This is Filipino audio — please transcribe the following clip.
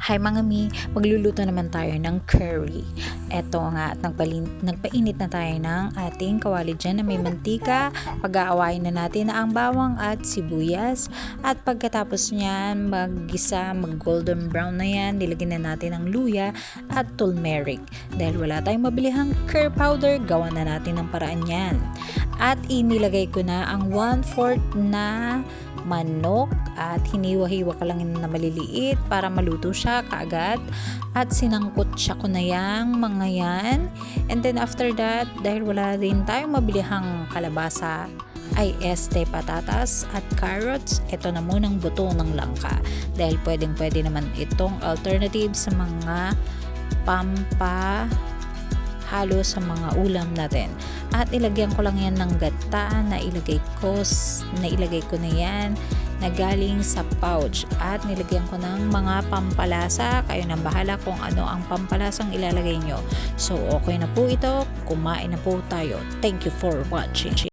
Hi mga mi, magluluto naman tayo ng curry. Eto nga, at nagpainit na tayo ng ating kawali dyan na may mantika. Pag-aawayin na natin na ang bawang at sibuyas. At pagkatapos niyan, mag-golden brown na yan, nilagyan na natin ang luya at turmeric. Dahil wala tayong mabilihang curry powder, gawa na natin ang paraan yan. At inilagay ko na ang 1/4 na manok at hiniwa-hiwa ka lang na maliliit para maluto siya kaagad at sinangkot siya ko na yang mga yan. And then after that, dahil wala din tayong mabilihang kalabasa ay patatas at carrots, ito na munang buto ng langka dahil pwede naman itong alternative sa mga halo sa mga ulam natin. At ilagyan ko lang yan ng gata na ilagay ko na yan na galing sa pouch at nilagyan ko ng mga pampalasa. Kayo nang bahala kung ano ang pampalasang ilalagay nyo. So okay na po ito, kumain na po tayo. Thank you for watching.